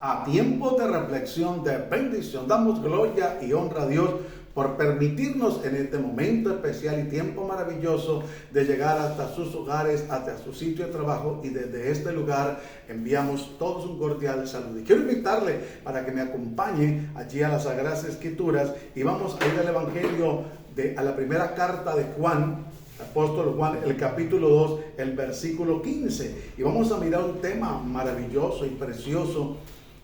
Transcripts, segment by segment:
A tiempo de reflexión, de bendición, damos gloria y honra a Dios por permitirnos en este momento especial y tiempo maravilloso de llegar hasta sus hogares, hasta su sitio de trabajo, y desde este lugar enviamos todos un cordial saludo. Y quiero invitarle para que me acompañe allí a las Sagradas Escrituras y vamos a ir al Evangelio a la primera carta de Juan, apóstol Juan, el capítulo 2, el versículo 15. Y vamos a mirar un tema maravilloso y precioso,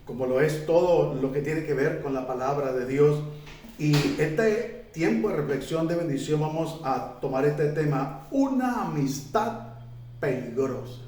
como lo es todo lo que tiene que ver con la palabra de Dios. Y este tiempo de reflexión, de bendición, vamos a tomar este tema: una amistad peligrosa.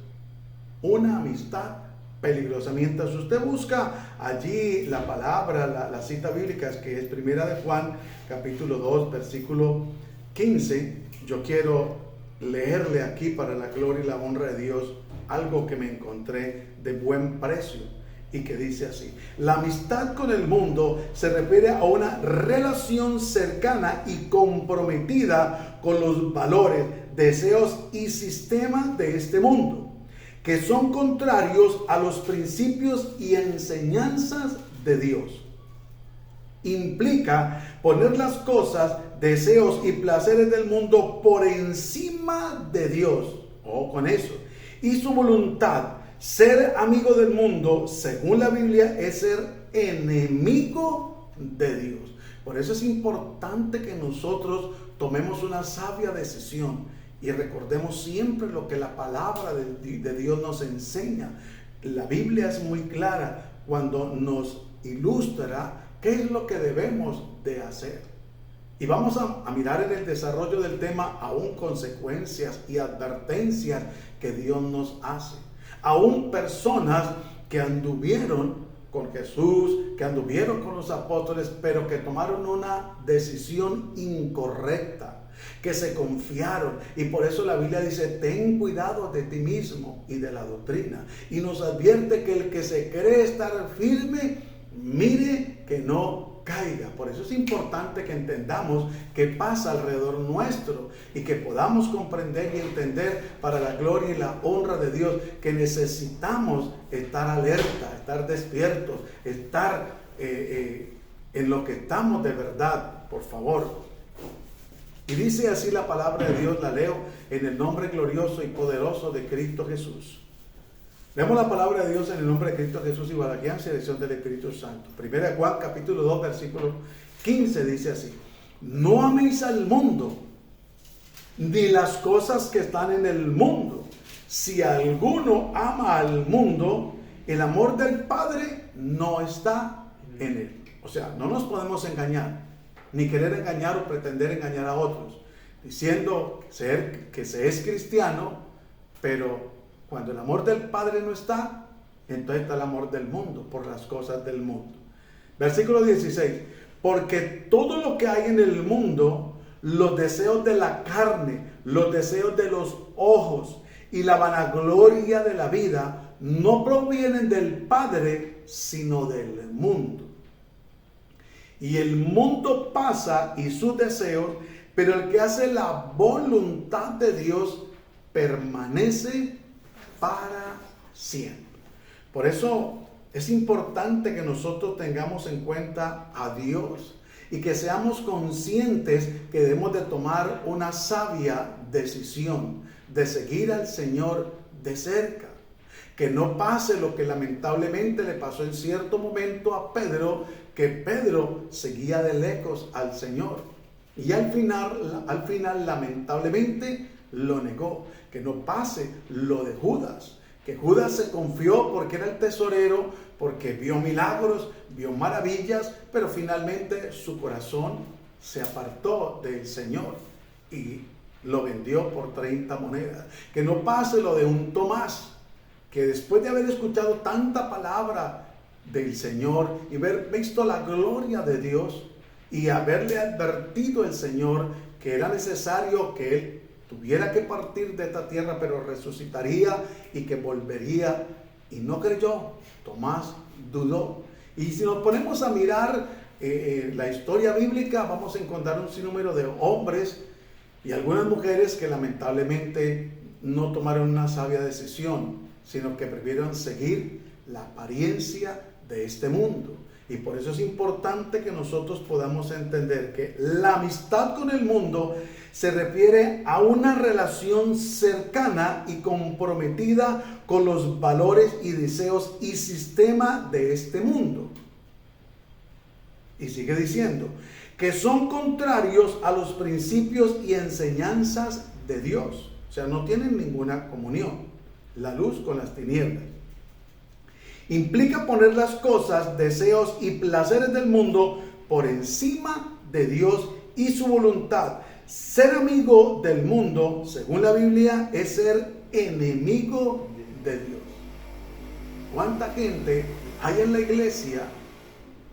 Una amistad peligrosa. Mientras usted busca allí la palabra, la cita bíblica, que es primera de Juan, capítulo 2, versículo 15, yo quiero leerle aquí, para la gloria y la honra de Dios, algo que me encontré de buen precio. Y que dice así: la amistad con el mundo se refiere a una relación cercana y comprometida con los valores, deseos y sistemas de este mundo, que son contrarios a los principios y enseñanzas de Dios. Implica poner las cosas, deseos y placeres del mundo por encima de Dios, con eso, y su voluntad. Ser amigo del mundo, según la Biblia, es ser enemigo de Dios. Por eso es importante que nosotros tomemos una sabia decisión y recordemos siempre lo que la palabra de Dios nos enseña. La Biblia es muy clara cuando nos ilustra qué es lo que debemos de hacer. Y vamos a mirar en el desarrollo del tema aún consecuencias y advertencias que Dios nos hace. Aún personas que anduvieron con Jesús, que anduvieron con los apóstoles, pero que tomaron una decisión incorrecta, que se confiaron. Y por eso la Biblia dice: ten cuidado de ti mismo y de la doctrina. Y nos advierte que el que se cree estar firme, mire que no caiga. Por eso es importante que entendamos qué pasa alrededor nuestro y que podamos comprender y entender, para la gloria y la honra de Dios, que necesitamos estar alerta, estar despiertos, estar en lo que estamos de verdad, por favor. Y dice así la palabra de Dios, la leo en el nombre glorioso y poderoso de Cristo Jesús. Leemos la palabra de Dios en el nombre de Cristo Jesús y bajo la guianza y dirección del Espíritu Santo. Primera de Juan, capítulo 2, versículo 15, dice así: no améis al mundo, ni las cosas que están en el mundo. Si alguno ama al mundo, el amor del Padre no está en él. O sea, no nos podemos engañar, ni querer engañar o pretender engañar a otros, diciendo que se es cristiano, pero cuando el amor del Padre no está, entonces está el amor del mundo, por las cosas del mundo. Versículo 16: porque todo lo que hay en el mundo, los deseos de la carne, los deseos de los ojos y la vanagloria de la vida, no provienen del Padre, sino del mundo. Y el mundo pasa y sus deseos, pero el que hace la voluntad de Dios permanece para siempre. Por eso es importante que nosotros tengamos en cuenta a Dios y que seamos conscientes que debemos de tomar una sabia decisión de seguir al Señor de cerca. Que no pase lo que lamentablemente le pasó en cierto momento a Pedro, que Pedro seguía de lejos al Señor y al final lamentablemente lo negó. Que no pase lo de Judas, que Judas se confió porque era el tesorero, porque vio milagros, vio maravillas, pero finalmente su corazón se apartó del Señor y lo vendió por 30 monedas. Que no pase lo de un Tomás, que después de haber escuchado tanta palabra del Señor y haber visto la gloria de Dios y haberle advertido el Señor que era necesario que él tuviera que partir de esta tierra, pero resucitaría y que volvería, y no creyó. Tomás dudó. Y si nos ponemos a mirar la historia bíblica, vamos a encontrar un sinnúmero de hombres y algunas mujeres que lamentablemente no tomaron una sabia decisión, sino que prefirieron seguir la apariencia de este mundo. Y por eso es importante que nosotros podamos entender que la amistad con el mundo se refiere a una relación cercana y comprometida con los valores y deseos y sistema de este mundo. Y sigue diciendo que son contrarios a los principios y enseñanzas de Dios. O sea, no tienen ninguna comunión. La luz con las tinieblas. Implica poner las cosas, deseos y placeres del mundo por encima de Dios y su voluntad. Ser amigo del mundo, según la Biblia, es ser enemigo de Dios. ¿Cuánta gente hay en la iglesia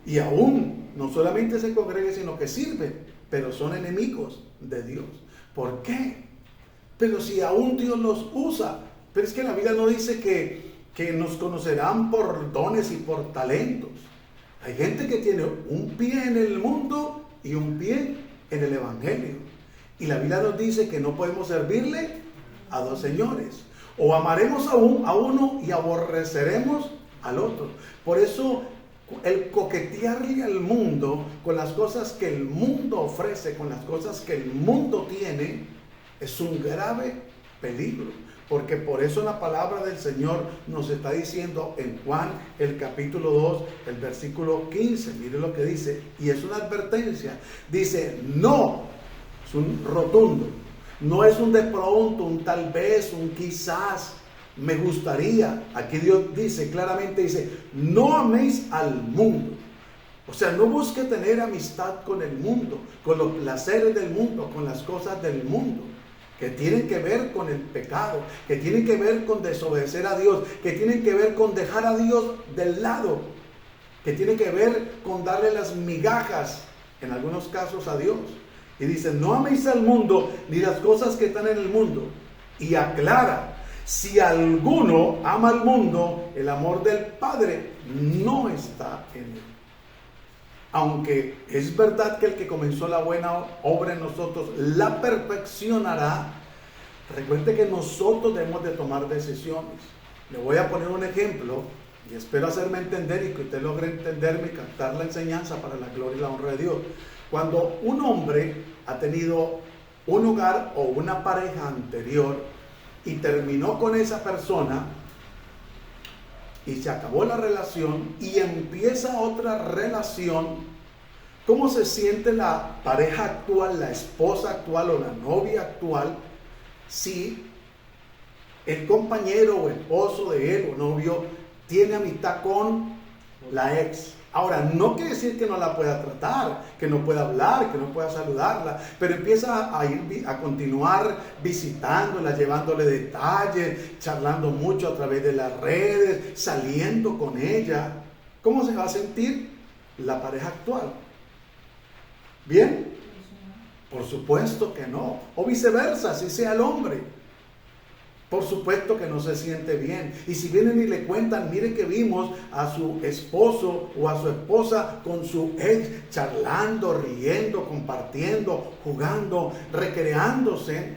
y aún no solamente se congrega, sino que sirve, pero son enemigos de Dios? ¿Por qué? Pero si aún Dios los usa. Pero es que la Biblia no dice que nos conocerán por dones y por talentos. Hay gente que tiene un pie en el mundo y un pie en el evangelio. Y la Biblia nos dice que no podemos servirle a dos señores. O amaremos a uno y aborreceremos al otro. Por eso el coquetearle al mundo con las cosas que el mundo ofrece, con las cosas que el mundo tiene, es un grave peligro. Porque por eso la palabra del Señor nos está diciendo en Juan el capítulo 2, el versículo 15. Mire lo que dice, y es una advertencia. Dice, no, es un rotundo. No es un de pronto, un tal vez, un quizás, me gustaría. Aquí Dios dice claramente, dice, no améis al mundo. O sea, no busque tener amistad con el mundo, con los placeres del mundo, con las cosas del mundo, que tienen que ver con el pecado, que tienen que ver con desobedecer a Dios, que tienen que ver con dejar a Dios del lado, que tienen que ver con darle las migajas, en algunos casos, a Dios. Y dice, no améis al mundo, ni las cosas que están en el mundo. Y aclara, si alguno ama al mundo, el amor del Padre no está en él. Aunque es verdad que el que comenzó la buena obra en nosotros la perfeccionará, recuerde que nosotros debemos de tomar decisiones. Le voy a poner un ejemplo y espero hacerme entender y que usted logre entenderme y captar la enseñanza para la gloria y la honra de Dios. Cuando un hombre ha tenido un hogar o una pareja anterior y terminó con esa persona, y se acabó la relación y empieza otra relación, ¿cómo se siente la pareja actual, la esposa actual o la novia actual, si el compañero o esposo de él o novio tiene amistad con la ex? Ahora, no quiere decir que no la pueda tratar, que no pueda hablar, que no pueda saludarla, pero empieza a continuar visitándola, llevándole detalles, charlando mucho a través de las redes, saliendo con ella. ¿Cómo se va a sentir la pareja actual? ¿Bien? Por supuesto que no. O viceversa, si sea el hombre. Por supuesto que no se siente bien. Y si vienen y le cuentan, mire que vimos a su esposo o a su esposa con su ex charlando, riendo, compartiendo, jugando, recreándose.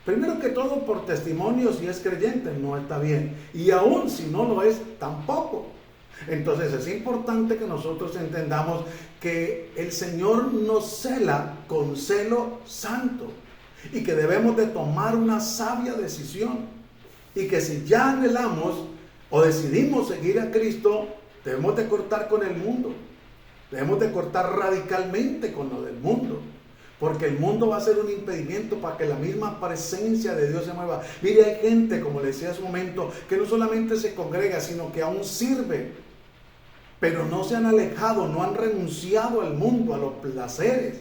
Primero que todo por testimonio, si es creyente, no está bien. Y aún si no lo es, tampoco. Entonces es importante que nosotros entendamos que el Señor nos cela con celo santo. Y que debemos de tomar una sabia decisión. Y que si ya anhelamos o decidimos seguir a Cristo, debemos de cortar con el mundo. Debemos de cortar radicalmente con lo del mundo. Porque el mundo va a ser un impedimento para que la misma presencia de Dios se mueva. Mire, hay gente, como le decía hace un momento, que no solamente se congrega, sino que aún sirve. Pero no se han alejado, no han renunciado al mundo, a los placeres.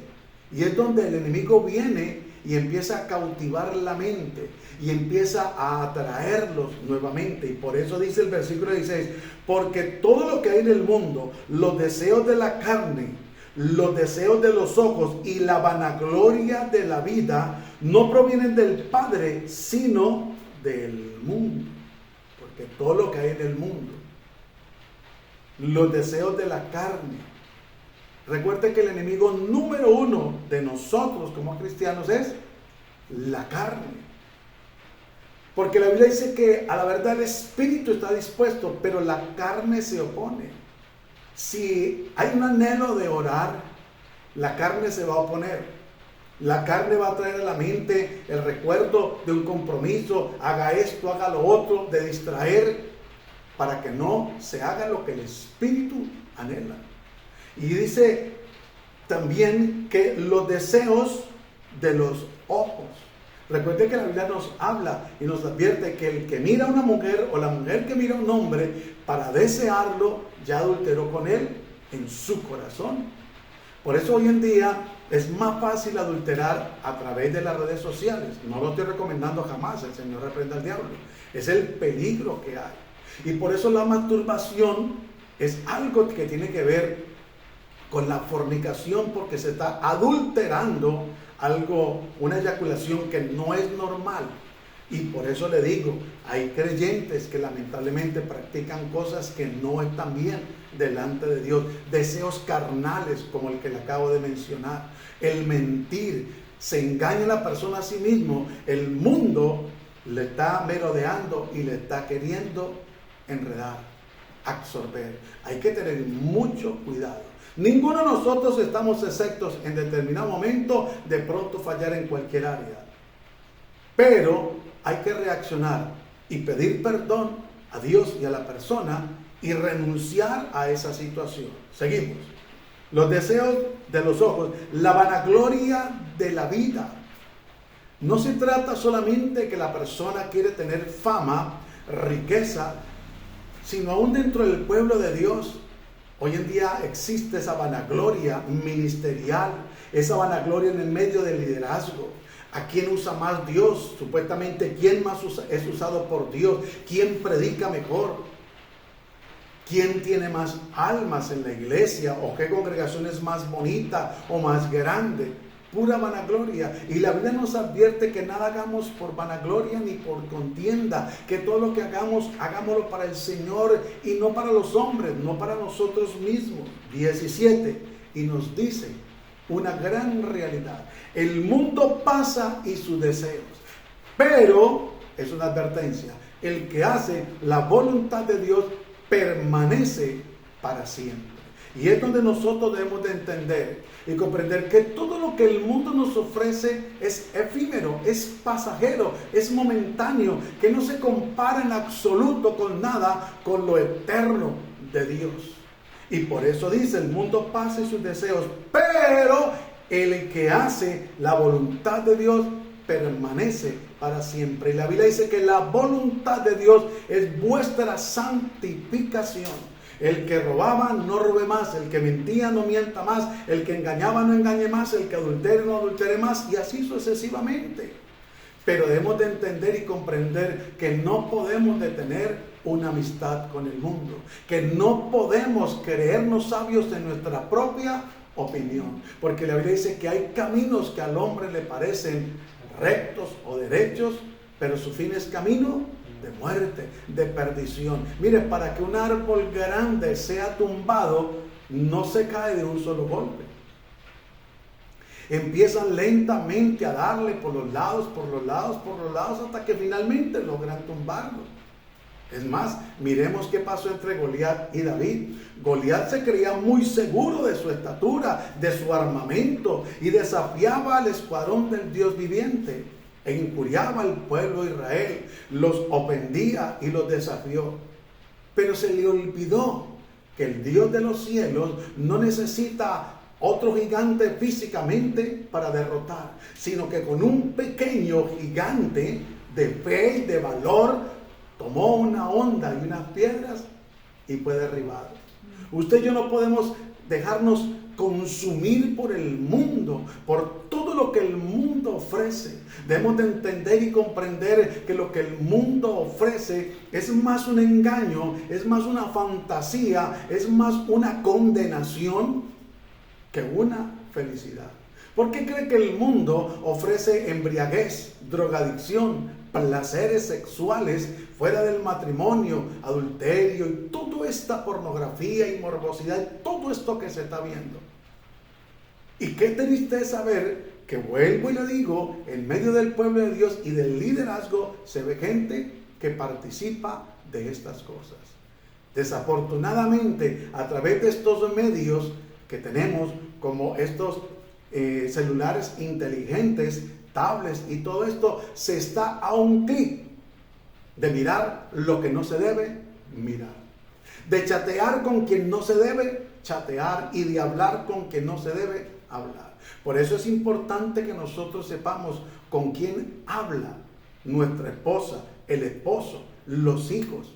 Y es donde el enemigo viene y empieza a cautivar la mente y empieza a atraerlos nuevamente. Y por eso dice el versículo 16, porque todo lo que hay en el mundo, los deseos de la carne, los deseos de los ojos y la vanagloria de la vida no provienen del Padre, sino del mundo. Porque todo lo que hay en el mundo, los deseos de la carne. Recuerde que el enemigo número uno de nosotros como cristianos es la carne. Porque la Biblia dice que a la verdad el espíritu está dispuesto, pero la carne se opone. Si hay un anhelo de orar, la carne se va a oponer. La carne va a traer a la mente el recuerdo de un compromiso, haga esto, haga lo otro, de distraer, para que no se haga lo que el Espíritu anhela. Y dice también que los deseos de los ojos. Recuerde que la Biblia nos habla y nos advierte que el que mira a una mujer o la mujer que mira a un hombre para desearlo, ya adulteró con él en su corazón. Por eso hoy en día es más fácil adulterar a través de las redes sociales. No lo estoy recomendando jamás, el Señor reprenda al diablo. Es el peligro que hay. Y por eso la masturbación es algo que tiene que ver con la fornicación, porque se está adulterando algo, una eyaculación que no es normal. Y por eso le digo, hay creyentes que lamentablemente practican cosas que no están bien delante de Dios. Deseos carnales como el que le acabo de mencionar. El mentir, se engaña a la persona a sí mismo. El mundo le está merodeando y le está queriendo enredar, absorber. Hay que tener mucho cuidado. Ninguno de nosotros estamos exceptos en determinado momento de pronto fallar en cualquier área. Pero hay que reaccionar y pedir perdón a Dios y a la persona y renunciar a esa situación. Seguimos. Los deseos de los ojos, la vanagloria de la vida. No se trata solamente que la persona quiere tener fama, riqueza, sino aún dentro del pueblo de Dios. Hoy en día existe esa vanagloria ministerial, esa vanagloria en el medio del liderazgo. ¿A quién usa más Dios? Supuestamente, ¿quién más es usado por Dios? ¿Quién predica mejor? ¿Quién tiene más almas en la iglesia? ¿O qué congregación es más bonita o más grande? Pura vanagloria. Y la Biblia nos advierte que nada hagamos por vanagloria ni por contienda, que todo lo que hagamos, hagámoslo para el Señor y no para los hombres, no para nosotros mismos. 17. Y nos dice una gran realidad. El mundo pasa y sus deseos, pero es una advertencia. El que hace la voluntad de Dios permanece para siempre. Y es donde nosotros debemos de entender y comprender que todo lo que el mundo nos ofrece es efímero, es pasajero, es momentáneo, que no se compara en absoluto con nada, con lo eterno de Dios. Y por eso dice, el mundo pasa y sus deseos, pero el que hace la voluntad de Dios permanece para siempre. Y la Biblia dice que la voluntad de Dios es vuestra santificación. El que robaba no robe más, el que mentía no mienta más, el que engañaba no engañe más, el que adultere no adultere más, y así sucesivamente. Pero debemos de entender y comprender que no podemos detener una amistad con el mundo, que no podemos creernos sabios en nuestra propia opinión, porque la Biblia dice que hay caminos que al hombre le parecen rectos o derechos, pero su fin es camino de muerte, de perdición. Mire, para que un árbol grande sea tumbado, no se cae de un solo golpe. Empiezan lentamente a darle por los lados, hasta que finalmente logran tumbarlo. Es más, miremos qué pasó entre Goliat y David. Goliat se creía muy seguro de su estatura, de su armamento, y desafiaba al escuadrón del Dios viviente. E injuriaba al pueblo de Israel, los ofendía y los desafió. Pero se le olvidó que el Dios de los cielos no necesita otro gigante físicamente para derrotar, sino que con un pequeño gigante de fe y de valor tomó una onda y unas piedras y fue derribado. Usted y yo no podemos dejarnos consumir por el mundo, por todo lo que el mundo ofrece. Debemos de entender y comprender que lo que el mundo ofrece es más un engaño, es más una fantasía, es más una condenación que una felicidad. ¿Por qué cree que el mundo ofrece embriaguez, drogadicción, placeres sexuales fuera del matrimonio, adulterio y toda esta pornografía y morbosidad, todo esto que se está viendo? Y qué triste es saber que, vuelvo y le digo, en medio del pueblo de Dios y del liderazgo se ve gente que participa de estas cosas. Desafortunadamente, a través de estos medios que tenemos, como estos celulares inteligentes, tablets y todo esto, se está a un clic de mirar lo que no se debe mirar, de chatear con quien no se debe chatear y de hablar con quien no se debe hablar. Por eso es importante que nosotros sepamos con quién habla nuestra esposa, el esposo, los hijos.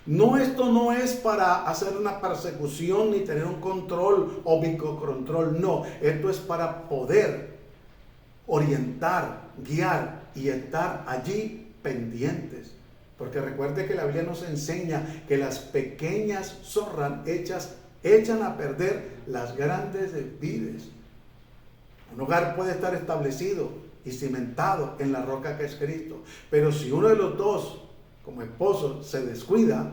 No, esto no es para hacer una persecución ni tener un control o microcontrol, no, esto es para poder orientar, guiar y estar allí pendientes. Porque recuerde que la Biblia nos enseña que las pequeñas zorras echan a perder las grandes vides. Un hogar puede estar establecido y cimentado en la roca que es Cristo, pero si uno de los dos, como esposo, se descuida,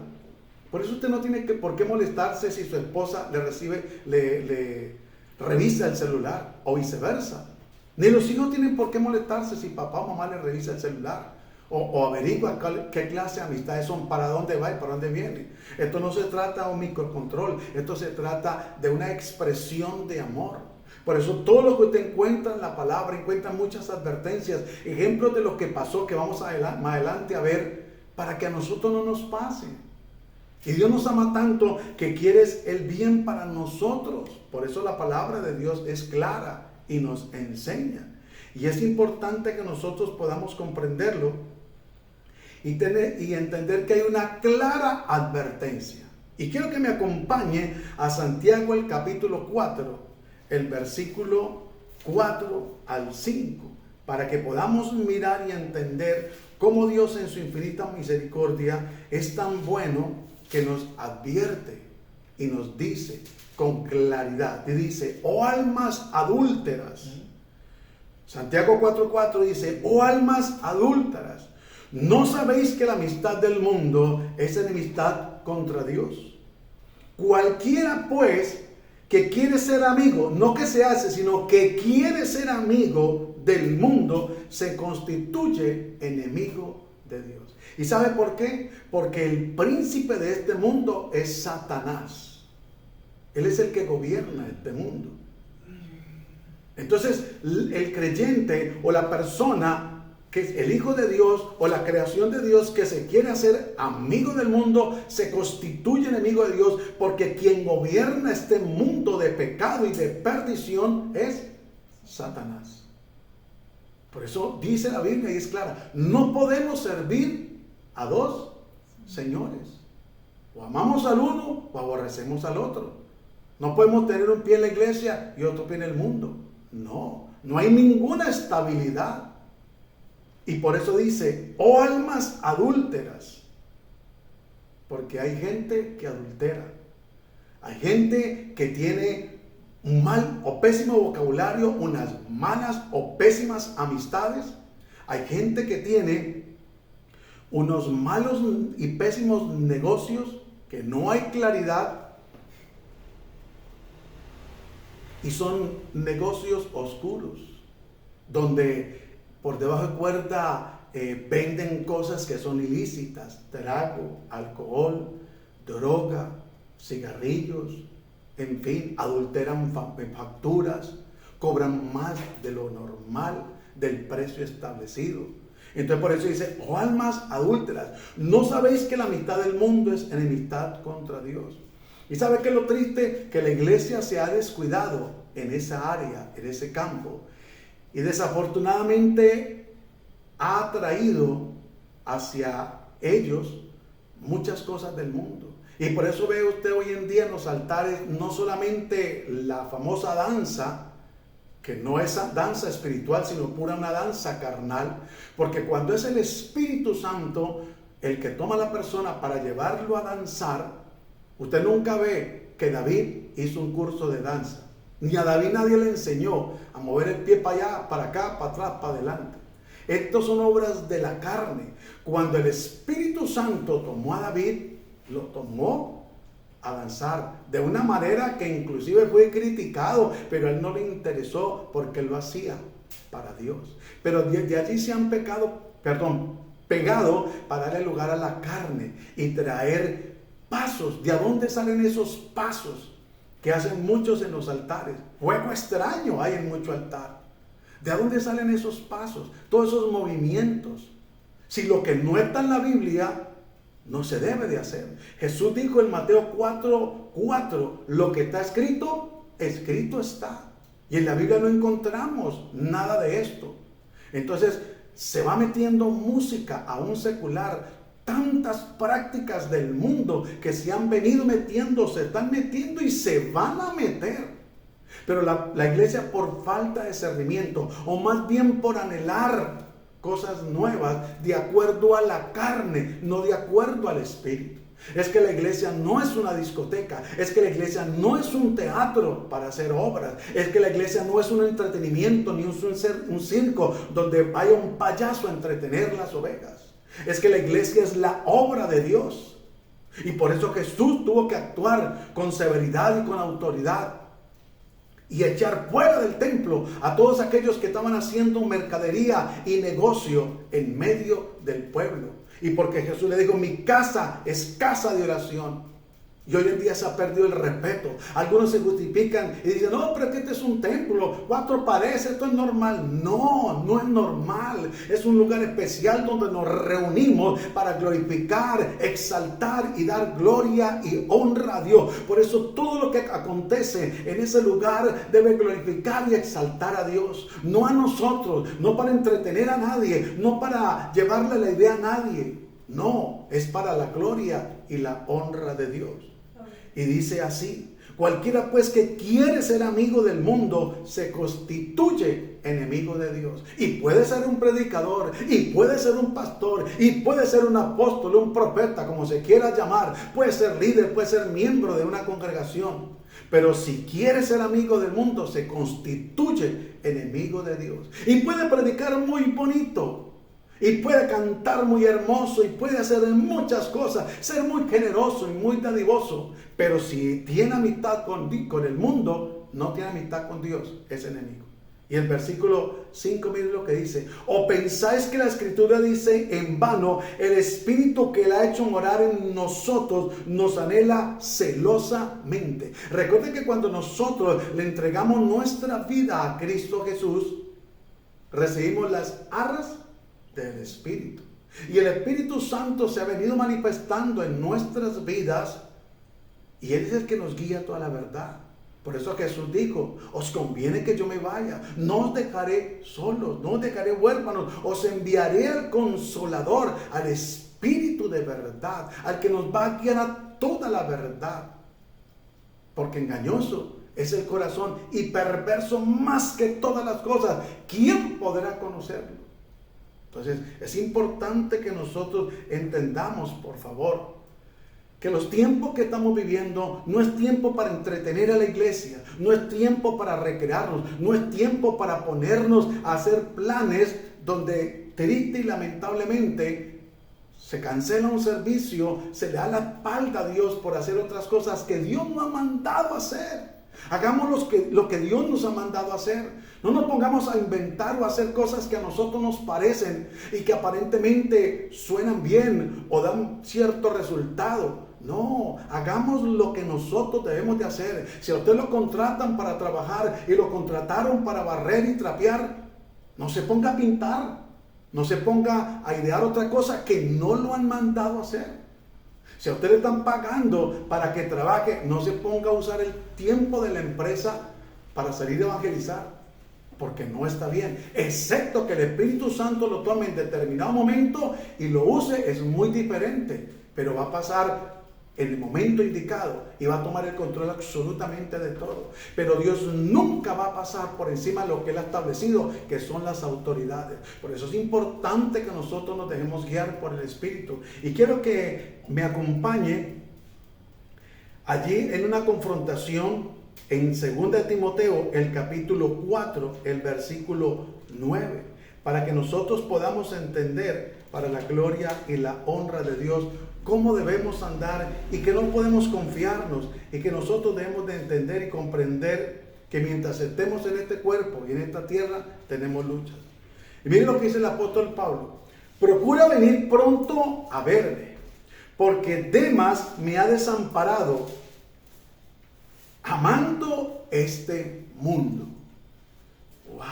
por eso usted no tiene por qué molestarse si su esposa le revisa el celular o viceversa. Ni los hijos tienen por qué molestarse si papá o mamá le revisa el celular o averigua qué clase de amistades son, para dónde va y para dónde viene. Esto no se trata de un microcontrol, esto se trata de una expresión de amor. Por eso todo lo que usted encuentra en la palabra, encuentra muchas advertencias, ejemplos de lo que pasó, que vamos más adelante a ver, para que a nosotros no nos pase. Y Dios nos ama tanto que quiere el bien para nosotros. Por eso la palabra de Dios es clara y nos enseña. Y es importante que nosotros podamos comprenderlo y entender que hay una clara advertencia. Y quiero que me acompañe a Santiago, el capítulo 4, el versículo 4 al 5, para que podamos mirar y entender cómo Dios en su infinita misericordia es tan bueno que nos advierte y nos dice con claridad. Y dice: oh almas adúlteras. Santiago 4:4 dice: oh almas adúlteras, ¿no sabéis que la amistad del mundo es enemistad contra Dios? Cualquiera pues que quiere ser amigo, no que se hace, sino que quiere ser amigo del mundo, se constituye enemigo de Dios. ¿Y sabe por qué? Porque el príncipe de este mundo es Satanás. Él es el que gobierna este mundo. Entonces, el creyente o la persona que es el Hijo de Dios o la creación de Dios que se quiere hacer amigo del mundo, se constituye enemigo de Dios, porque quien gobierna este mundo de pecado y de perdición es Satanás. Por eso dice la Biblia y es clara: no podemos servir a dos señores. O amamos al uno o aborrecemos al otro. No podemos tener un pie en la iglesia y otro pie en el mundo. No hay ninguna estabilidad. Y por eso dice: oh almas adúlteras. Porque hay gente que adultera. Hay gente que tiene un mal o pésimo vocabulario, unas malas o pésimas amistades. Hay gente que tiene unos malos y pésimos negocios, que no hay claridad. Y son negocios oscuros, donde por debajo de cuerda venden cosas que son ilícitas: trago, alcohol, droga, cigarrillos, en fin, adulteran facturas, cobran más de lo normal, del precio establecido. Entonces por eso dice: oh almas adúlteras, ¿no sabéis que la mitad del mundo es enemistad contra Dios? ¿Y sabe qué es lo triste? Que la iglesia se ha descuidado en esa área, en ese campo. Y desafortunadamente ha atraído hacia ellos muchas cosas del mundo. Y por eso ve usted hoy en día en los altares no solamente la famosa danza, que no es danza espiritual, sino pura una danza carnal. Porque cuando es el Espíritu Santo el que toma a la persona para llevarlo a danzar, usted nunca ve que David hizo un curso de danza. Ni a David nadie le enseñó a mover el pie para allá, para acá, para atrás, para adelante. Estas son obras de la carne. Cuando el Espíritu Santo tomó a David, lo tomó a danzar de una manera que inclusive fue criticado, pero a él no le interesó, porque él lo hacía para Dios. Pero de allí se han pegado para darle lugar a la carne y traer pasos. ¿De dónde salen esos pasos que hacen muchos en los altares? Juego extraño hay en mucho altar. ¿De dónde salen esos pasos? Todos esos movimientos. Si lo que no está en la Biblia, no se debe de hacer. Jesús dijo en Mateo 4:4, lo que está escrito, escrito está. Y en la Biblia no encontramos nada de esto. Entonces se va metiendo música a un secular, tantas prácticas del mundo que se han venido metiendo, se están metiendo y se van a meter. Pero la iglesia, por falta de discernimiento, o más bien por anhelar cosas nuevas de acuerdo a la carne, no de acuerdo al espíritu. Es que la iglesia no es una discoteca, es que la iglesia no es un teatro para hacer obras, es que la iglesia no es un entretenimiento ni un circo donde vaya un payaso a entretener las ovejas. Es que la iglesia es la obra de Dios. Y por eso Jesús tuvo que actuar con severidad y con autoridad y echar fuera del templo a todos aquellos que estaban haciendo mercadería y negocio en medio del pueblo. Y porque Jesús le dijo, mi casa es casa de oración. Y hoy en día se ha perdido el respeto. Algunos se justifican y dicen, no, pero que este es un templo, 4 paredes, esto es normal. No, no es normal. Es un lugar especial donde nos reunimos para glorificar, exaltar y dar gloria y honra a Dios. Por eso todo lo que acontece en ese lugar debe glorificar y exaltar a Dios. No a nosotros, no para entretener a nadie, no para llevarle la idea a nadie. No, es para la gloria y la honra de Dios. Y dice así, cualquiera pues que quiere ser amigo del mundo se constituye enemigo de Dios. Y puede ser un predicador, y puede ser un pastor, y puede ser un apóstol, un profeta, como se quiera llamar. Puede ser líder, puede ser miembro de una congregación. Pero si quiere ser amigo del mundo se constituye enemigo de Dios. Y puede predicar muy bonito. Y puede cantar muy hermoso y puede hacer muchas cosas, ser muy generoso y muy dadivoso. Pero si tiene amistad con el mundo, no tiene amistad con Dios, es enemigo. Y el versículo 5, miren lo que dice. ¿O pensáis que la Escritura dice en vano, el Espíritu que Él ha hecho morar en nosotros nos anhela celosamente? Recuerden que cuando nosotros le entregamos nuestra vida a Cristo Jesús, recibimos las arras del Espíritu. Y el Espíritu Santo se ha venido manifestando en nuestras vidas y Él es el que nos guía toda la verdad. Por eso Jesús dijo, os conviene que yo me vaya, no os dejaré solos, no os dejaré huérfanos, os enviaré al Consolador, al Espíritu de verdad, al que nos va a guiar a toda la verdad. Porque engañoso es el corazón y perverso más que todas las cosas. ¿Quién podrá conocerlo? Entonces es importante que nosotros entendamos, por favor, que los tiempos que estamos viviendo no es tiempo para entretener a la iglesia, no es tiempo para recrearnos, no es tiempo para ponernos a hacer planes donde triste y lamentablemente se cancela un servicio, se le da la espalda a Dios por hacer otras cosas que Dios no ha mandado a hacer. Hagamos lo que Dios nos ha mandado a hacer. No nos pongamos a inventar o a hacer cosas que a nosotros nos parecen y que aparentemente suenan bien o dan cierto resultado. No, hagamos lo que nosotros debemos de hacer. Si a usted lo contratan para trabajar y lo contrataron para barrer y trapear, no se ponga a pintar, no se ponga a idear otra cosa que no lo han mandado a hacer. Si a usted le están pagando para que trabaje, no se ponga a usar el tiempo de la empresa para salir a evangelizar, porque no está bien, excepto que el Espíritu Santo lo tome en determinado momento y lo use, es muy diferente, pero va a pasar en el momento indicado y va a tomar el control absolutamente de todo. Pero Dios nunca va a pasar por encima de lo que Él ha establecido, que son las autoridades. Por eso es importante que nosotros nos dejemos guiar por el Espíritu. Y quiero que me acompañe allí en una confrontación en 2 Timoteo, el capítulo 4, el versículo 9, para que nosotros podamos entender, para la gloria y la honra de Dios, cómo debemos andar y que no podemos confiarnos y que nosotros debemos de entender y comprender que mientras estemos en este cuerpo y en esta tierra tenemos luchas. Y miren lo que dice el apóstol Pablo: procura venir pronto a verme, porque Demas me ha desamparado, amando este mundo. ¡Wow!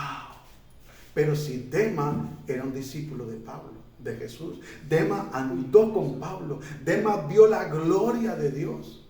Pero si Demas era un discípulo de Pablo, de Jesús, Demas andó con Pablo, Demas vio la gloria de Dios.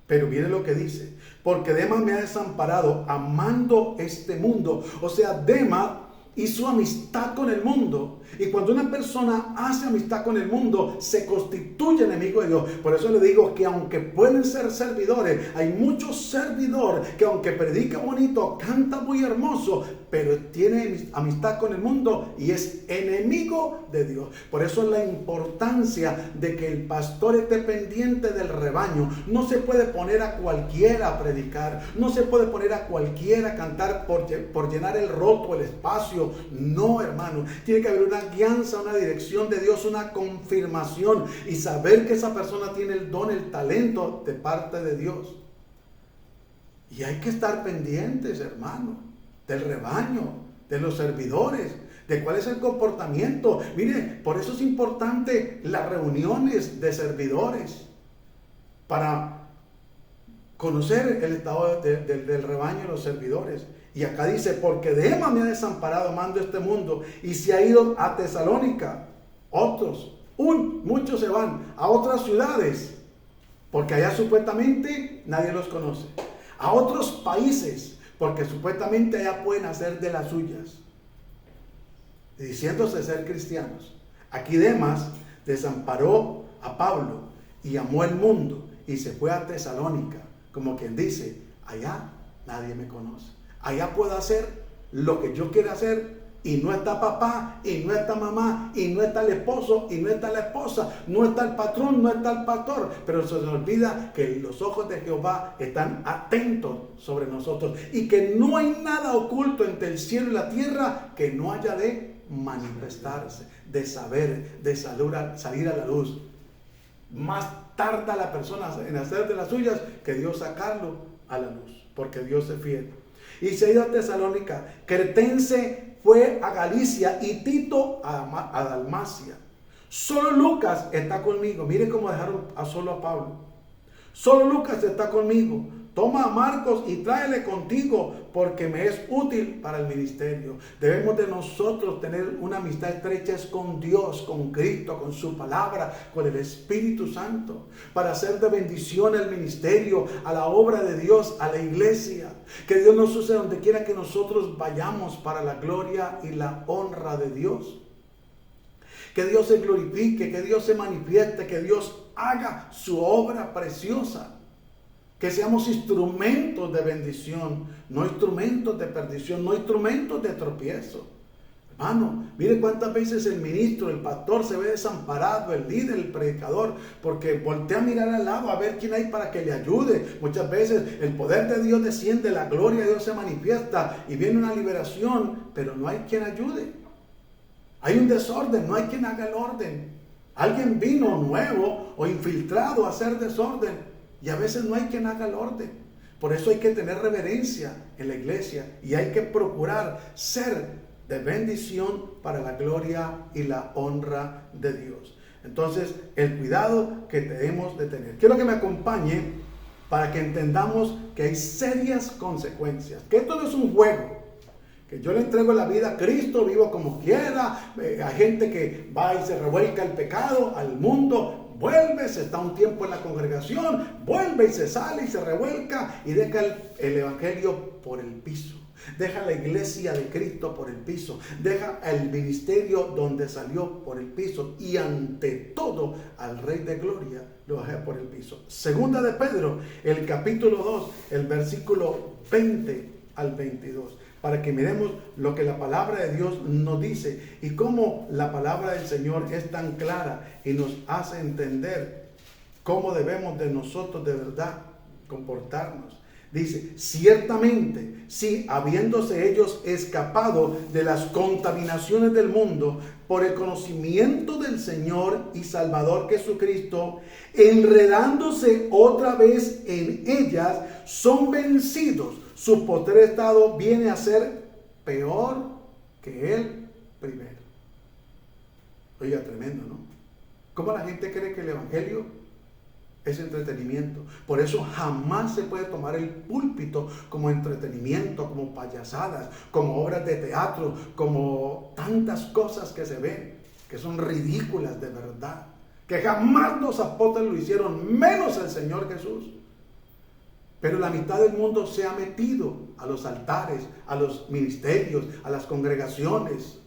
Pero mire lo que dice, porque Demas me ha desamparado amando este mundo. O sea, Demas hizo amistad con el mundo. Y cuando una persona hace amistad con el mundo, se constituye enemigo de Dios. Por eso le digo que aunque pueden ser servidores, hay muchos servidores que aunque predica bonito, canta muy hermoso, pero tiene amistad con el mundo y es enemigo de Dios. Por eso es la importancia de que el pastor esté pendiente del rebaño. No se puede poner a cualquiera a predicar, no se puede poner a cualquiera a cantar por llenar el roto, el espacio. No, hermano, tiene que haber una guianza, una dirección de Dios, una confirmación y saber que esa persona tiene el don, el talento de parte de Dios. Y hay que estar pendientes, hermano, del rebaño, de los servidores, de cuál es el comportamiento. Mire, por eso es importante las reuniones de servidores, para conocer el estado del rebaño de los servidores. Y acá dice, porque Demas me ha desamparado amando este mundo y se ha ido a Tesalónica. Muchos se van a otras ciudades, porque allá supuestamente nadie los conoce. A otros países, porque supuestamente allá pueden hacer de las suyas, diciéndose ser cristianos. Aquí Demas desamparó a Pablo y amó el mundo y se fue a Tesalónica, como quien dice, allá nadie me conoce. Allá puedo hacer lo que yo quiera hacer y no está papá, y no está mamá, y no está el esposo, y no está la esposa, no está el patrón, no está el pastor. Pero se nos olvida que los ojos de Jehová están atentos sobre nosotros y que no hay nada oculto entre el cielo y la tierra que no haya de manifestarse, de saber, de salir a la luz. Más tarda la persona en hacer de las suyas que Dios sacarlo a la luz, porque Dios es fiel. Y se ha ido a Tesalónica. Cretense fue a Galicia y Tito a Dalmacia. Solo Lucas está conmigo. Mire cómo dejaron solo a Pablo. Solo Lucas está conmigo. Toma a Marcos y tráele contigo, porque me es útil para el ministerio. Debemos de nosotros tener una amistad estrecha con Dios, con Cristo, con su palabra, con el Espíritu Santo, para hacer de bendición al ministerio, a la obra de Dios, a la iglesia. Que Dios nos use donde quiera que nosotros vayamos, para la gloria y la honra de Dios. Que Dios se glorifique, que Dios se manifieste, que Dios haga su obra preciosa. Que seamos instrumentos de bendición, no instrumentos de perdición, no instrumentos de tropiezo. Hermano, mire cuántas veces el ministro, el pastor se ve desamparado, el líder, el predicador, porque voltea a mirar al lado a ver quién hay para que le ayude. Muchas veces el poder de Dios desciende, la gloria de Dios se manifiesta y viene una liberación, pero no hay quien ayude. Hay un desorden, no hay quien haga el orden. Alguien vino nuevo o infiltrado a hacer desorden. Y a veces no hay quien haga el orden. Por eso hay que tener reverencia en la iglesia y hay que procurar ser de bendición para la gloria y la honra de Dios. Entonces, el cuidado que debemos de tener. Quiero que me acompañe para que entendamos que hay serias consecuencias. Que esto no es un juego. Que yo le entrego la vida a Cristo, vivo como quiera. Hay gente que va y se revuelca el pecado al mundo. Vuelve, se está un tiempo en la congregación, vuelve y se sale y se revuelca y deja el evangelio por el piso. Deja la iglesia de Cristo por el piso. Deja el ministerio donde salió por el piso. Y ante todo al Rey de Gloria lo deja por el piso. Segunda de Pedro, el capítulo 2, el versículo 20 al 22. Para que miremos lo que la palabra de Dios nos dice y cómo la palabra del Señor es tan clara y nos hace entender cómo debemos de nosotros de verdad comportarnos. Dice, ciertamente, si habiéndose ellos escapado de las contaminaciones del mundo por el conocimiento del Señor y Salvador Jesucristo, enredándose otra vez en ellas, son vencidos. Su postrer estado viene a ser peor que el primero. Oiga, tremendo, ¿no? ¿Cómo la gente cree que el evangelio es entretenimiento. Por eso jamás se puede tomar el púlpito como entretenimiento, como payasadas, como obras de teatro, como tantas cosas que se ven, que son ridículas de verdad, que jamás los apóstoles lo hicieron, menos el Señor Jesús. Pero la mitad del mundo se ha metido a los altares, a los ministerios, a las congregaciones.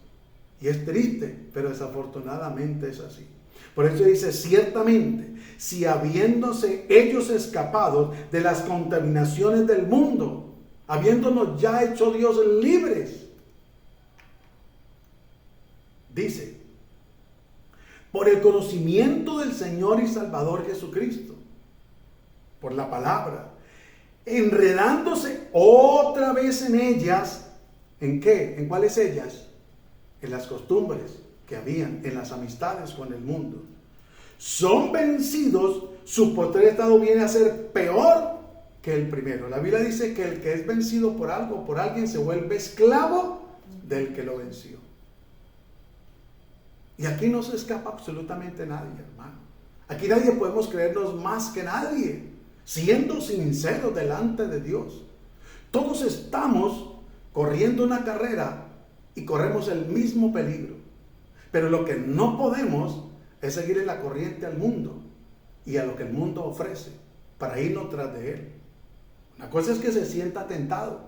Y es triste, pero desafortunadamente es así. Por eso dice, ciertamente, si habiéndose ellos escapado de las contaminaciones del mundo, habiéndonos ya hecho Dios libres, dice, por el conocimiento del Señor y Salvador Jesucristo, por la palabra, enredándose otra vez en ellas, ¿en qué? ¿En cuáles ellas? En las costumbres que habían, en las amistades con el mundo. Son vencidos, su postrer estado viene a ser peor que el primero. La Biblia dice que el que es vencido por algo, por alguien, se vuelve esclavo del que lo venció. Y aquí no se escapa absolutamente nadie, hermano. Aquí nadie podemos creernos más que nadie, siendo sinceros delante de Dios. Todos estamos corriendo una carrera y corremos el mismo peligro. Pero lo que no podemos es seguir en la corriente al mundo y a lo que el mundo ofrece para irnos tras de él. Una cosa es que se sienta tentado.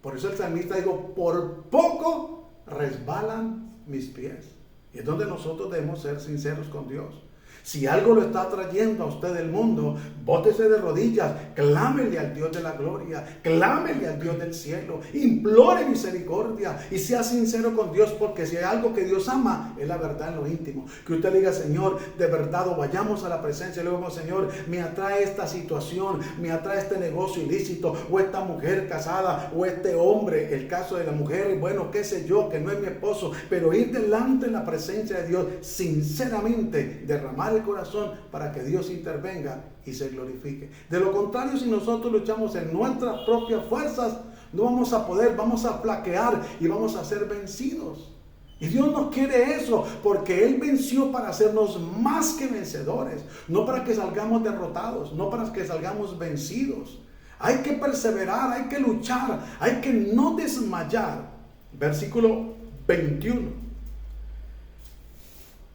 Por eso el salmista dijo, por poco resbalan mis pies. Y es donde nosotros debemos ser sinceros con Dios. Si algo lo está trayendo a usted del mundo, bótese de rodillas, clámele al Dios de la gloria, clámele al Dios del cielo, implore misericordia y sea sincero con Dios, porque si hay algo que Dios ama, es la verdad en lo íntimo. Que usted le diga, Señor, de verdad, o vayamos a la presencia y le digo, Señor, me atrae esta situación, me atrae este negocio ilícito, o esta mujer casada, o este hombre, el caso de la mujer, bueno, qué sé yo, que no es mi esposo, pero ir delante en la presencia de Dios, sinceramente, derramar el corazón para que Dios intervenga y se glorifique. De lo contrario, si nosotros luchamos en nuestras propias fuerzas, no vamos a poder, vamos a flaquear y vamos a ser vencidos. Y Dios no quiere eso, porque Él venció para hacernos más que vencedores, no para que salgamos derrotados, no para que salgamos vencidos. Hay que perseverar, hay que luchar, hay que no desmayar. Versículo 21.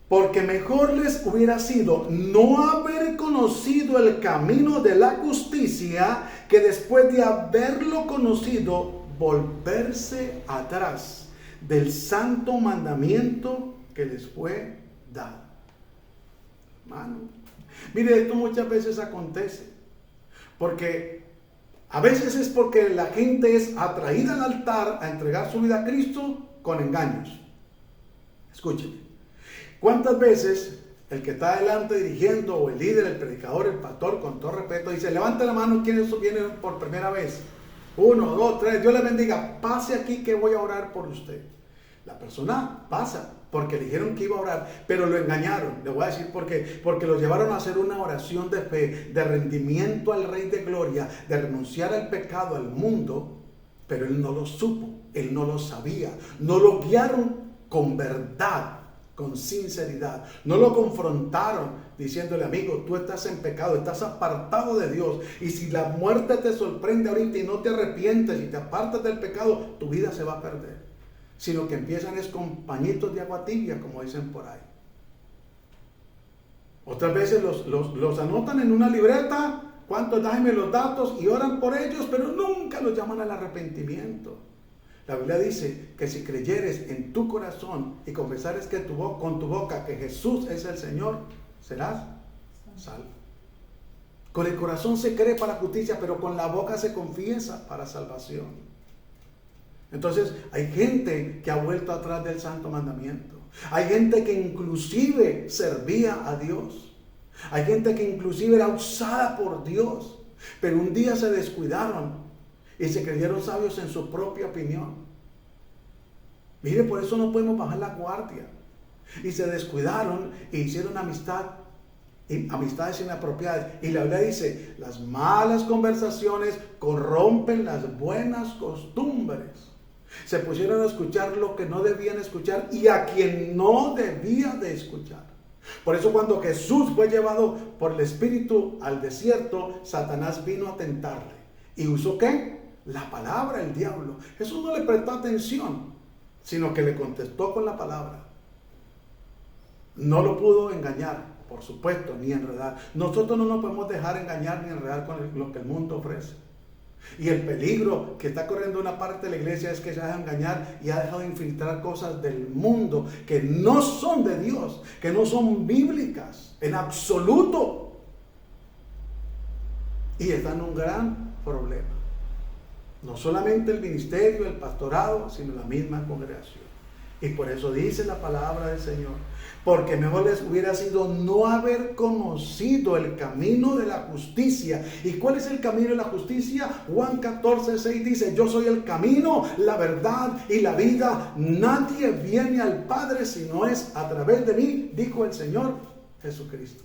Porque mejor les hubiera sido no haber conocido el camino de la justicia, que después de haberlo conocido, volverse atrás del santo mandamiento que les fue dado. Hermano, mire, esto muchas veces acontece, porque a veces es porque la gente es atraída al altar a entregar su vida a Cristo con engaños. Escúcheme. ¿Cuántas veces el que está adelante dirigiendo, o el líder, el predicador, el pastor, con todo respeto, dice, levante la mano quienes vienen por primera vez? 1, 2, 3, Dios les bendiga, pase aquí que voy a orar por usted. La persona pasa porque le dijeron que iba a orar, pero lo engañaron. Le voy a decir por qué. Porque lo llevaron a hacer una oración de fe, de rendimiento al Rey de Gloria, de renunciar al pecado, al mundo, pero él no lo supo, él no lo sabía. No lo guiaron con verdad, con sinceridad. No lo confrontaron diciéndole, amigo, tú estás en pecado, estás apartado de Dios, y si la muerte te sorprende ahorita y no te arrepientes y te apartas del pecado, tu vida se va a perder. Sino que empiezan es con pañitos de agua tibia, como dicen por ahí. Otras veces los anotan en una libreta, ¿cuántos? Déjenme los datos, y oran por ellos, pero nunca los llaman al arrepentimiento. La Biblia dice que si creyeres en tu corazón y confesares que con tu boca que Jesús es el Señor, serás salvo. Con el corazón se cree para justicia, pero con la boca se confiesa para salvación. Entonces hay gente que ha vuelto atrás del santo mandamiento. Hay gente que inclusive servía a Dios. Hay gente que inclusive era usada por Dios, pero un día se descuidaron y se creyeron sabios en su propia opinión. Mire, por eso no podemos bajar la guardia. Y se descuidaron e hicieron amistades inapropiadas. Y la Biblia dice, las malas conversaciones corrompen las buenas costumbres. Se pusieron a escuchar lo que no debían escuchar y a quien no debía de escuchar. Por eso cuando Jesús fue llevado por el Espíritu al desierto, Satanás vino a tentarle. ¿Y usó qué? La palabra, el diablo. Jesús no le prestó atención, sino que le contestó con la palabra. No lo pudo engañar, por supuesto, ni enredar. Nosotros no nos podemos dejar engañar ni enredar con lo que el mundo ofrece. Y el peligro que está corriendo una parte de la iglesia es que se deja engañar y ha dejado de infiltrar cosas del mundo que no son de Dios, que no son bíblicas en absoluto. Y está en un gran problema. No solamente el ministerio, el pastorado, sino la misma congregación. Y por eso dice la palabra del Señor: porque mejor les hubiera sido no haber conocido el camino de la justicia. ¿Y cuál es el camino de la justicia? Juan 14:6 dice: yo soy el camino, la verdad y la vida. Nadie viene al Padre si no es a través de mí, dijo el Señor Jesucristo.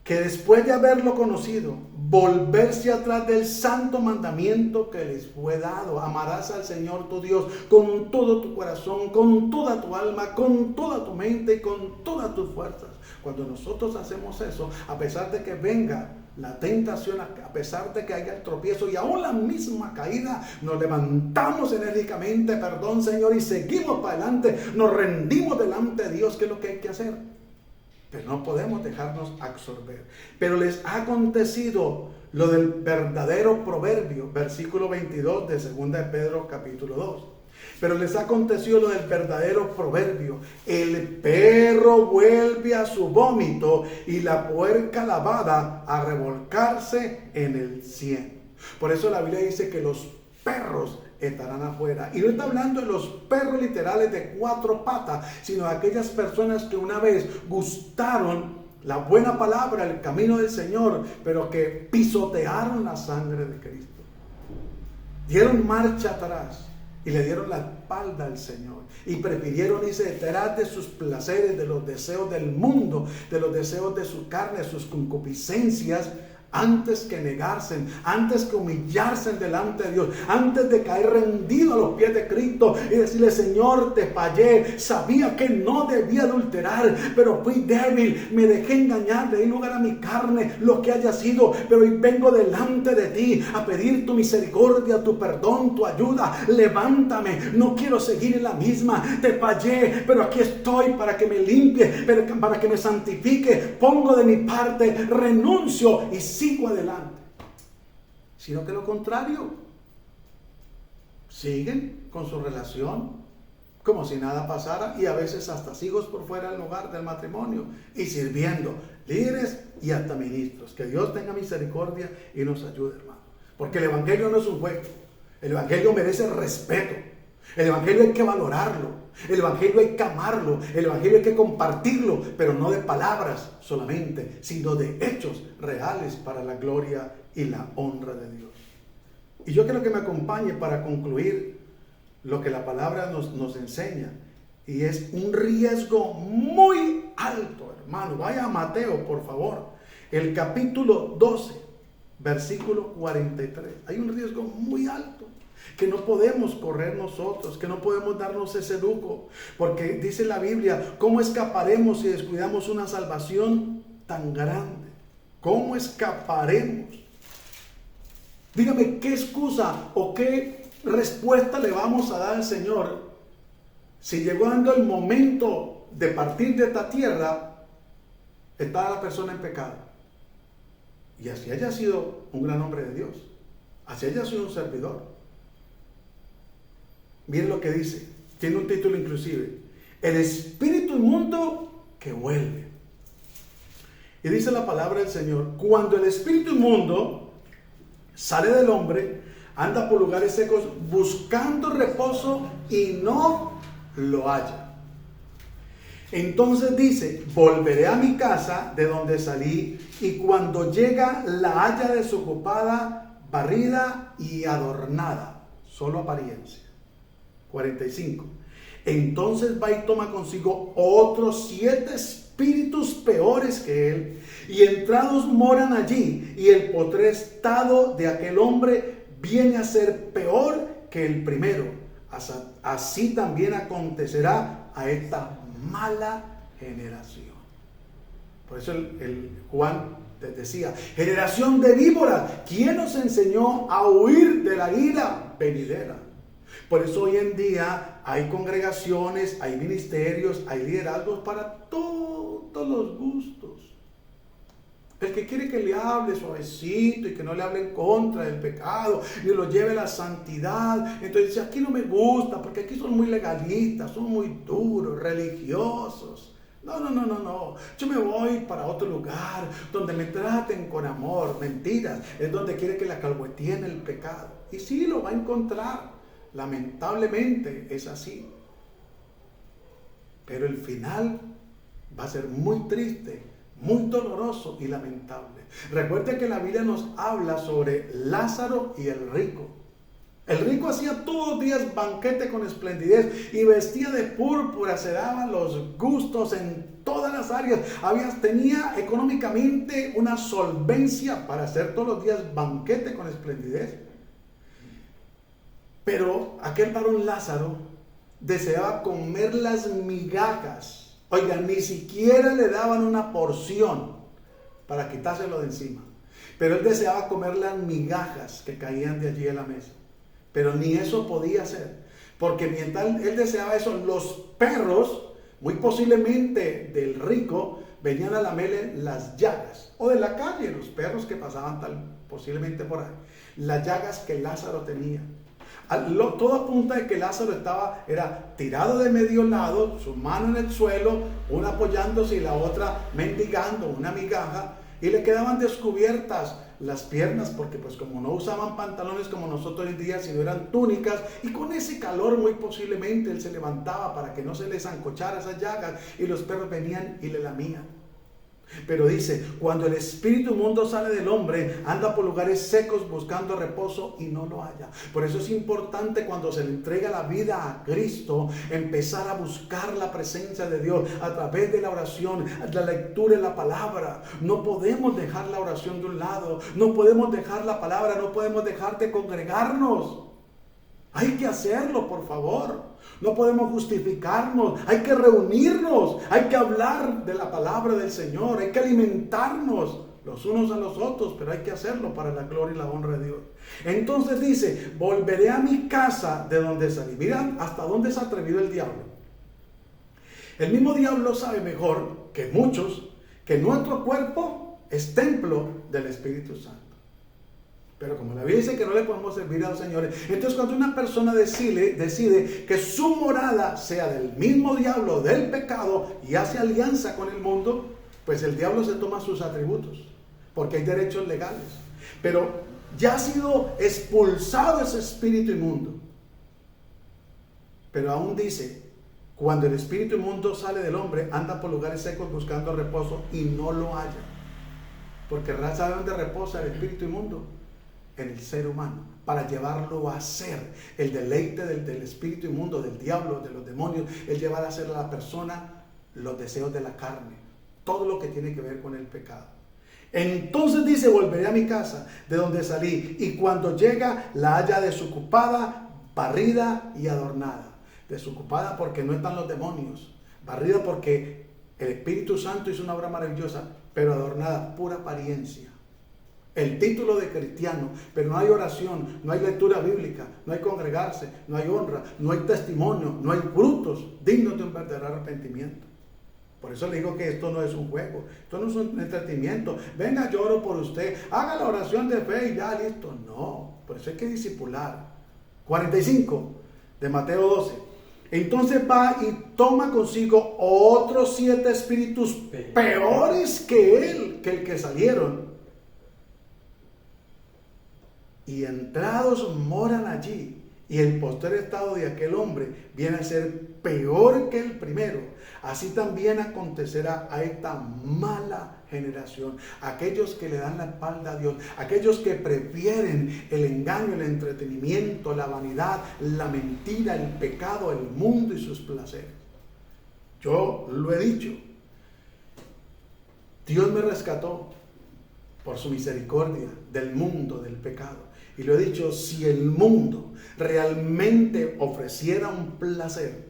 Que después de haberlo conocido, volverse atrás del santo mandamiento que les fue dado: amarás al Señor tu Dios con todo tu corazón, con toda tu alma, con toda tu mente y con todas tus fuerzas. Cuando nosotros hacemos eso, a pesar de que venga la tentación, a pesar de que haya el tropiezo y aún la misma caída, nos levantamos enérgicamente, perdón Señor, y seguimos para adelante, nos rendimos delante de Dios, que es lo que hay que hacer. Pero no podemos dejarnos absorber. Pero les ha acontecido lo del verdadero proverbio, versículo 22 de 2 de Pedro capítulo 2. Pero les ha acontecido lo del verdadero proverbio: el perro vuelve a su vómito y la puerca lavada a revolcarse en el cieno. Por eso la Biblia dice que los perros estarán afuera. Y no está hablando de los perros literales de 4 patas, sino de aquellas personas que una vez gustaron la buena palabra, el camino del Señor, pero que pisotearon la sangre de Cristo. Dieron marcha atrás y le dieron la espalda al Señor. Y prefirieron irse detrás de sus placeres, de los deseos del mundo, de los deseos de su carne, sus concupiscencias, antes que negarse, antes que humillarse delante de Dios, antes de caer rendido a los pies de Cristo y decirle: Señor, te fallé, sabía que no debía adulterar, pero fui débil, me dejé engañar, le di lugar a mi carne, lo que haya sido, pero hoy vengo delante de ti a pedir tu misericordia, tu perdón, tu ayuda. Levántame, no quiero seguir en la misma, te fallé, pero aquí estoy para que me limpie, para que me santifique, pongo de mi parte, renuncio y sigo adelante. Sino que lo contrario, siguen con su relación como si nada pasara, y a veces hasta hijos por fuera del hogar del matrimonio, y sirviendo, líderes y hasta ministros. Que Dios tenga misericordia y nos ayude, hermano, porque el evangelio no es un juego. El evangelio merece respeto. El evangelio hay que valorarlo. El evangelio hay que amarlo. El evangelio hay que compartirlo, pero no de palabras solamente, sino de hechos reales para la gloria y la honra de Dios. Y yo quiero que me acompañe para concluir lo que la palabra nos enseña. Y es un riesgo muy alto, hermano. Vaya a Mateo, por favor. El capítulo 12, versículo 43. Hay un riesgo muy alto que no podemos correr nosotros, que no podemos darnos ese lujo, porque dice la Biblia: ¿cómo escaparemos si descuidamos una salvación tan grande? ¿Cómo escaparemos? Dígame, ¿qué excusa o qué respuesta le vamos a dar al Señor si llegando el momento de partir de esta tierra está la persona en pecado? Y así haya sido un gran hombre de Dios, así haya sido un servidor. Miren lo que dice, tiene un título inclusive: el espíritu inmundo que vuelve. Y dice la palabra del Señor: cuando el espíritu inmundo sale del hombre, anda por lugares secos buscando reposo y no lo halla. Entonces dice: volveré a mi casa de donde salí, y cuando llega la halla desocupada, barrida y adornada, solo apariencia. 45. Entonces va y toma consigo otros 7 espíritus peores que él, y entrados moran allí, y el postrer estado de aquel hombre viene a ser peor que el primero. Así también acontecerá a esta mala generación. Por eso el Juan decía, generación de víboras, ¿quién nos enseñó a huir de la ira venidera? Por eso hoy en día hay congregaciones, hay ministerios, hay liderazgos para todos los gustos. El que quiere que le hable suavecito y que no le hable en contra del pecado y lo lleve a la santidad, entonces dice, aquí no me gusta porque aquí son muy legalistas, son muy duros, religiosos. No, yo me voy para otro lugar donde me traten con amor. Mentiras, es donde quiere que la alcahueteen el pecado. Y sí, lo va a encontrar. Lamentablemente es así. Pero el final va a ser muy triste, muy doloroso y lamentable. Recuerde que la Biblia nos habla sobre Lázaro y el rico. El rico hacía todos los días banquete con esplendidez y vestía de púrpura, se daba los gustos en todas las áreas. Tenía económicamente una solvencia para hacer todos los días banquete con esplendidez. Pero aquel varón Lázaro deseaba comer las migajas. Oigan, ni siquiera le daban una porción para quitárselo de encima. Pero él deseaba comer las migajas que caían de allí de la mesa. Pero ni eso podía hacer, porque mientras él deseaba eso, los perros, muy posiblemente del rico, venían a lamerle las llagas, o de la calle, los perros que pasaban posiblemente por ahí, las llagas que Lázaro tenía. Todo apunta de que Lázaro era tirado de medio lado, su mano en el suelo, una apoyándose y la otra mendigando una migaja, y le quedaban descubiertas las piernas, porque pues como no usaban pantalones como nosotros hoy en día, sino eran túnicas, y con ese calor muy posiblemente él se levantaba para que no se le zancochara esas llagas, y los perros venían y le lamían. Pero dice, cuando el espíritu inmundo sale del hombre, anda por lugares secos buscando reposo y no lo halla. Por eso es importante, cuando se le entrega la vida a Cristo, empezar a buscar la presencia de Dios a través de la oración, la lectura de la palabra. No podemos dejar la oración de un lado, no podemos dejar la palabra, no podemos dejar de congregarnos. Hay que hacerlo, por favor. No podemos justificarnos. Hay que reunirnos. Hay que hablar de la palabra del Señor. Hay que alimentarnos los unos a los otros. Pero hay que hacerlo para la gloria y la honra de Dios. Entonces dice, volveré a mi casa de donde salí. Miren hasta dónde se ha atrevido el diablo. El mismo diablo sabe mejor que muchos que nuestro cuerpo es templo del Espíritu Santo. Pero como la Biblia dice que no le podemos servir a los señores, entonces cuando una persona decide que su morada sea del mismo diablo, del pecado, y hace alianza con el mundo, pues el diablo se toma sus atributos, porque hay derechos legales. Pero ya ha sido expulsado ese espíritu inmundo. Pero aún dice, cuando el espíritu inmundo sale del hombre, anda por lugares secos buscando reposo y no lo halla. Porque ¿sabe dónde reposa el espíritu inmundo? En el ser humano, para llevarlo a hacer el deleite del espíritu inmundo, del diablo, de los demonios, el llevar a hacer a la persona los deseos de la carne, todo lo que tiene que ver con el pecado. Entonces dice, volveré a mi casa de donde salí, y cuando llega la halla desocupada, barrida y adornada. Desocupada porque no están los demonios, barrida porque el Espíritu Santo hizo una obra maravillosa, pero adornada, pura apariencia. El título de cristiano, pero no hay oración, no hay lectura bíblica, no hay congregarse, no hay honra, no hay testimonio, no hay frutos dignos de un verdadero arrepentimiento. Por eso le digo que esto no es un juego, esto no es un entretenimiento. Venga, yo oro por usted, haga la oración de fe y ya listo. No, por eso hay que discipular. 45 de Mateo 12. Entonces va y toma consigo otros 7 espíritus peores que él, que el que salieron. Y entrados moran allí, y el postrer estado de aquel hombre viene a ser peor que el primero. Así también acontecerá a esta mala generación, aquellos que le dan la espalda a Dios, aquellos que prefieren el engaño, el entretenimiento, la vanidad, la mentira, el pecado, el mundo y sus placeres. Yo lo he dicho, Dios me rescató por su misericordia del mundo, del pecado. Y lo he dicho, si el mundo realmente ofreciera un placer,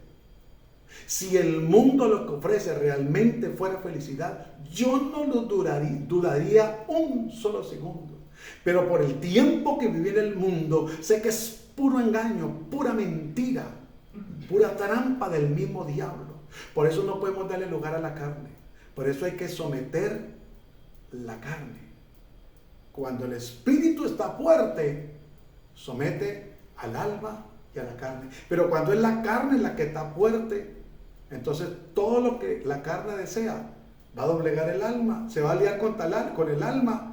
Si el mundo lo que ofrece realmente fuera felicidad, yo no lo dudaría un solo segundo. Pero por el tiempo que viví en el mundo, sé que es puro engaño, pura mentira, pura trampa del mismo diablo. Por eso no podemos darle lugar a la carne. Por eso hay que someter la carne. Cuando el espíritu está fuerte, somete al alma y a la carne. Pero cuando es la carne la que está fuerte, entonces todo lo que la carne desea va a doblegar el alma, se va a aliar con el alma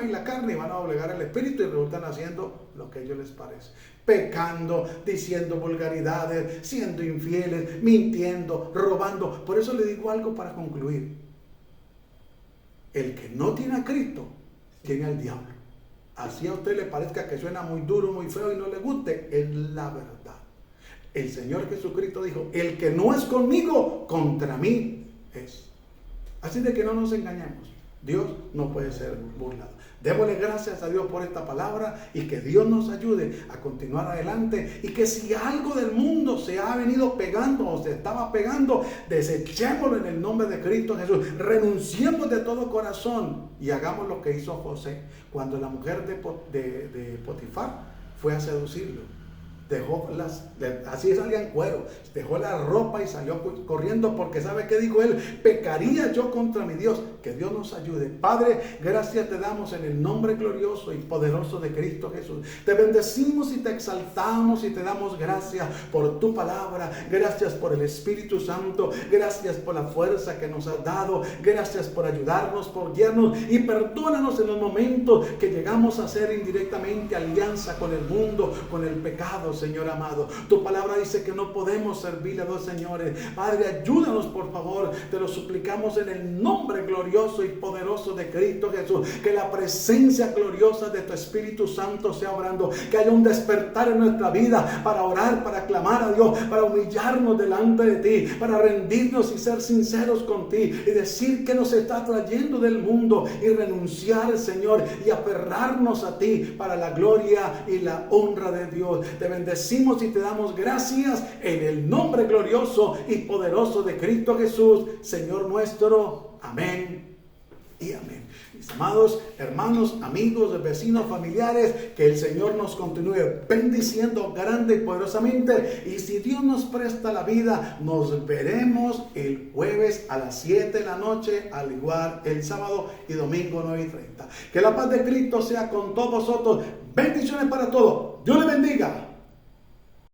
y la carne, y van a doblegar el espíritu y resultan haciendo lo que a ellos les parece. Pecando, diciendo vulgaridades, siendo infieles, mintiendo, robando. Por eso le digo algo para concluir. El que no tiene a Cristo, tiene al diablo. Así a usted le parezca que suena muy duro, muy feo y no le guste, es la verdad. El Señor Jesucristo dijo, el que no es conmigo, contra mí es. Así de que no nos engañemos. Dios no puede ser burlado. Démosle gracias a Dios por esta palabra y que Dios nos ayude a continuar adelante, y que si algo del mundo se ha venido pegando o se estaba pegando, desechémoslo en el nombre de Cristo Jesús. Renunciemos de todo corazón y hagamos lo que hizo José cuando la mujer de Potifar fue a seducirlo. Dejó así salía en cuero, dejó la ropa y salió corriendo, porque ¿sabe qué dijo él? Pecaría yo contra mi Dios. Que Dios nos ayude. Padre, gracias te damos en el nombre glorioso y poderoso de Cristo Jesús. Te bendecimos y te exaltamos y te damos gracias por tu palabra. Gracias por el Espíritu Santo. Gracias por la fuerza que nos has dado. Gracias por ayudarnos, por guiarnos, y perdónanos en los momentos que llegamos a hacer indirectamente alianza con el mundo, con el pecado, Señor amado. Tu palabra dice que no podemos servirle a dos señores. Padre, ayúdanos por favor, te lo suplicamos en el nombre glorioso y poderoso de Cristo Jesús. Que la presencia gloriosa de tu Espíritu Santo sea obrando, que haya un despertar en nuestra vida para orar, para clamar a Dios, para humillarnos delante de ti, para rendirnos y ser sinceros con ti y decir que nos está trayendo del mundo y renunciar, Señor, y aferrarnos a ti para la gloria y la honra de Dios. Te bendecimos y te damos gracias en el nombre glorioso y poderoso de Cristo Jesús, Señor nuestro. Amén y amén. Mis amados hermanos, amigos, vecinos, familiares, que el Señor nos continúe bendiciendo grande y poderosamente. Y si Dios nos presta la vida, nos veremos el jueves a las 7 de la noche, al igual el sábado y domingo 9:30. Que la paz de Cristo sea con todos vosotros. Bendiciones para todos. Dios le bendiga.